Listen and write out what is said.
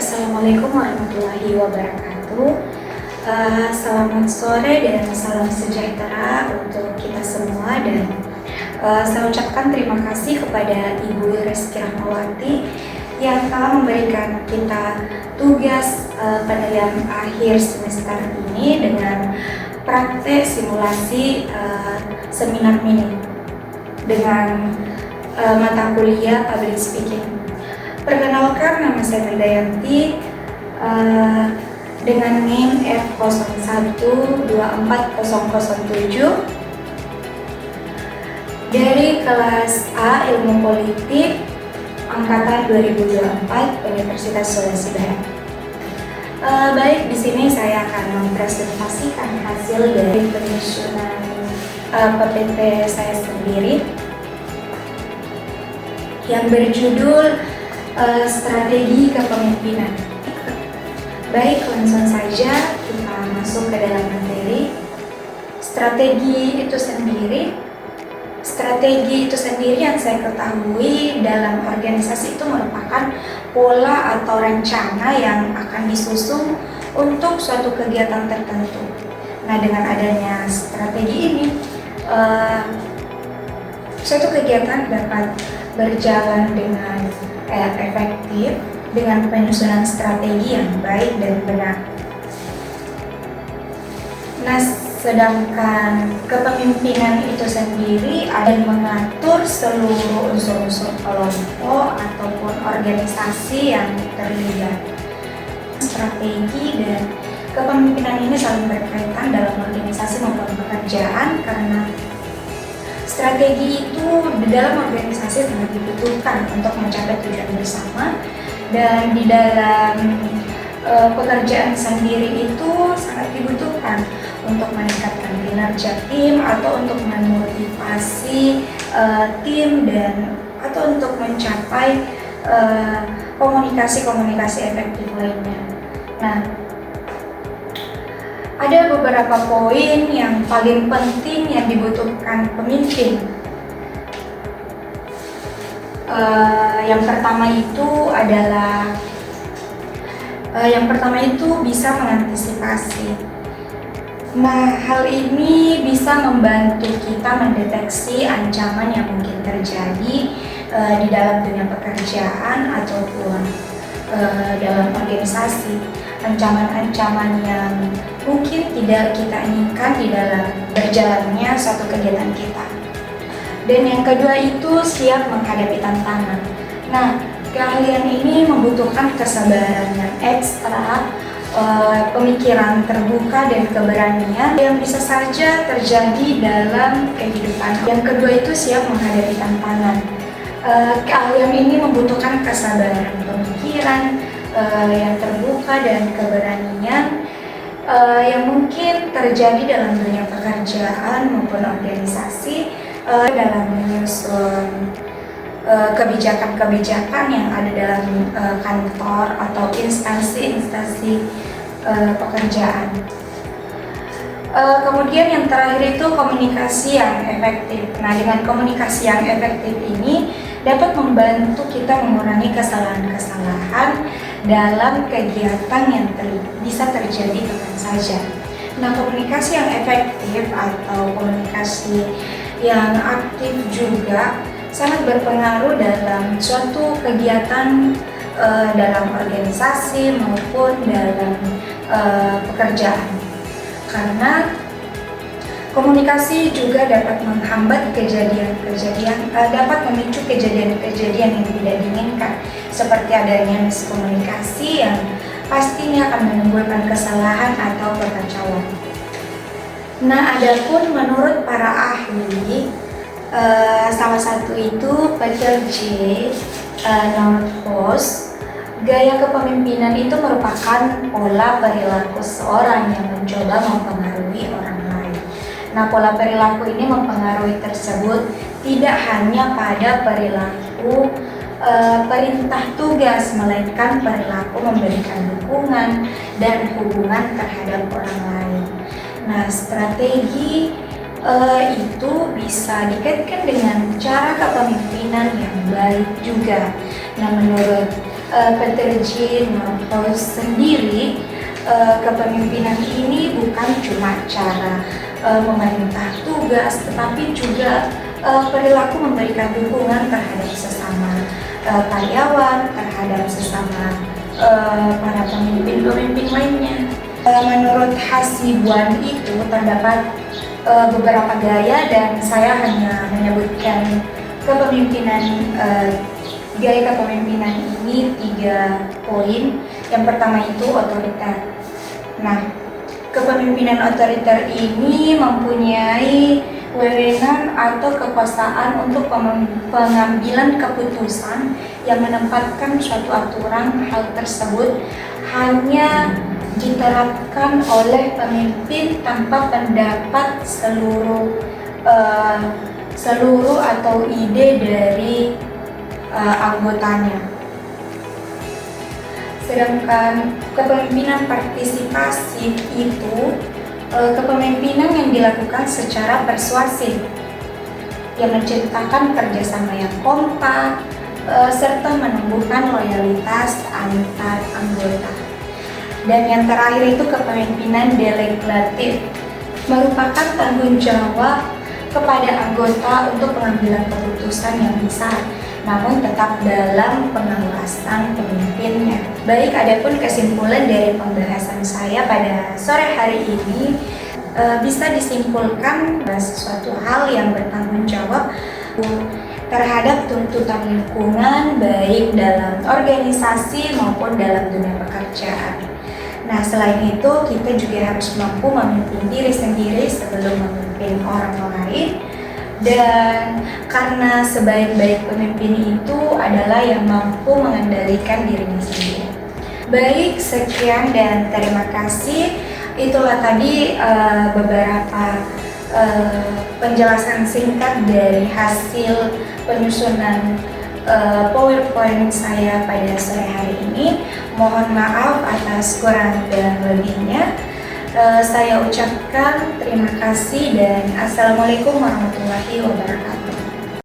Assalamualaikum warahmatullahi wabarakatuh. Selamat sore dan salam sejahtera untuk kita semua, dan saya ucapkan terima kasih kepada Ibu Reski Rahmawati yang telah memberikan kita tugas pada yang akhir semester ini dengan praktek simulasi seminar mini dengan mata kuliah Public Speaking. Perkenalkan, nama saya Dayanti dengan NIM F01240007 dari kelas A Ilmu Politik angkatan 2024 Universitas Sulawesi Barat. Baik, di sini saya akan mempresentasikan hasil dari penyusunan PPT saya sendiri yang berjudul Strategi Kepemimpinan. Baik, langsung saja kita masuk ke dalam materi. Strategi itu sendiri yang saya ketahui dalam organisasi itu merupakan pola atau rencana yang akan disusun untuk suatu kegiatan tertentu. Nah, dengan adanya strategi ini, suatu kegiatan dapat berjalan dengan efektif dengan penyusunan strategi yang baik dan benar. Nah, sedangkan kepemimpinan itu sendiri ada yang mengatur seluruh unsur-unsur kelompok ataupun organisasi yang terlibat. Strategi dan kepemimpinan ini saling berkaitan dalam organisasi maupun pekerjaan, karena strategi itu di dalam organisasi sangat dibutuhkan untuk mencapai tujuan bersama, dan di dalam pekerjaan sendiri itu sangat dibutuhkan untuk meningkatkan kinerja tim atau untuk memotivasi tim dan atau untuk mencapai komunikasi efektif lainnya. Nah, ada beberapa poin yang paling penting yang dibutuhkan pemimpin. Yang pertama itu bisa mengantisipasi. Nah, hal ini bisa membantu kita mendeteksi ancaman yang mungkin terjadi di dalam dunia pekerjaan ataupun dalam organisasi. Ancaman-ancaman yang mungkin tidak kita inginkan di dalam berjalannya suatu kegiatan kita. Dan yang kedua itu siap menghadapi tantangan. Nah, keahlian ini membutuhkan kesabaran yang ekstra, pemikiran terbuka dan keberanian yang bisa saja terjadi dalam kehidupan. Yang kedua itu siap menghadapi tantangan. Keahlian ini membutuhkan kesabaran, pemikiran yang terbuka dan keberanian yang mungkin terjadi dalam dunia pekerjaan maupun organisasi dalam menyusun kebijakan-kebijakan yang ada dalam kantor atau instansi-instansi pekerjaan. Kemudian yang terakhir itu komunikasi yang efektif. Nah, dengan komunikasi yang efektif ini dapat membantu kita mengurangi kesalahan-kesalahan dalam kegiatan yang bisa terjadi kapan saja. Nah, komunikasi yang efektif atau komunikasi yang aktif juga sangat berpengaruh dalam suatu kegiatan dalam organisasi maupun dalam pekerjaan. Karena komunikasi juga dapat menghambat dapat memicu kejadian-kejadian yang tidak diinginkan, seperti adanya miskomunikasi yang pastinya akan menimbulkan kesalahan atau kekacauan. Nah, adapun menurut para ahli, salah satu itu Peter J. Nordhaus, gaya kepemimpinan itu merupakan pola perilaku seorang yang mencoba mempengaruhi orang lain. Nah, pola perilaku ini mempengaruhi tersebut tidak hanya pada perilaku perintah tugas, melainkan perilaku memberikan dukungan dan hubungan terhadap orang lain. Nah, strategi itu bisa dikaitkan dengan cara kepemimpinan yang baik juga. Nah, menurut Peterjun Marcos sendiri, kepemimpinan ini bukan cuma cara memerintah tugas, tetapi juga perilaku memberikan dukungan terhadap sesama karyawan, terhadap sesama para pemimpin-pemimpin lainnya. Menurut Hasibuan itu terdapat beberapa gaya, dan saya hanya menyebutkan gaya kepemimpinan ini 3 poin. Yang pertama itu otoriter. Nah, kepemimpinan otoriter ini mempunyai wewenang atau kekuasaan untuk pengambilan keputusan yang menempatkan suatu aturan. Hal tersebut hanya diterapkan oleh pemimpin tanpa pendapat seluruh atau ide dari anggotanya. Sedangkan kepemimpinan partisipasif itu kepemimpinan yang dilakukan secara persuasif, yang menciptakan kerjasama yang kompak serta menumbuhkan loyalitas antar anggota. Dan yang terakhir itu kepemimpinan delegatif, merupakan tanggung jawab kepada anggota untuk pengambilan keputusan yang besar, namun tetap dalam pengawasan pemimpinnya. Baik, adapun kesimpulan dari pembahasan saya pada sore hari ini, bisa disimpulkan sesuatu hal yang bertanggung jawab terhadap tuntutan lingkungan, baik dalam organisasi maupun dalam dunia pekerjaan. Nah, selain itu kita juga harus mampu memimpin diri sendiri sebelum memimpin orang lain. Dan karena sebaik-baik pemimpin itu adalah yang mampu mengendalikan dirinya sendiri. Baik, sekian dan terima kasih. Itulah tadi beberapa penjelasan singkat dari hasil penyusunan PowerPoint saya pada sore hari ini. Mohon maaf atas kurang dan lebihnya. Saya ucapkan terima kasih dan Assalamualaikum warahmatullahi wabarakatuh.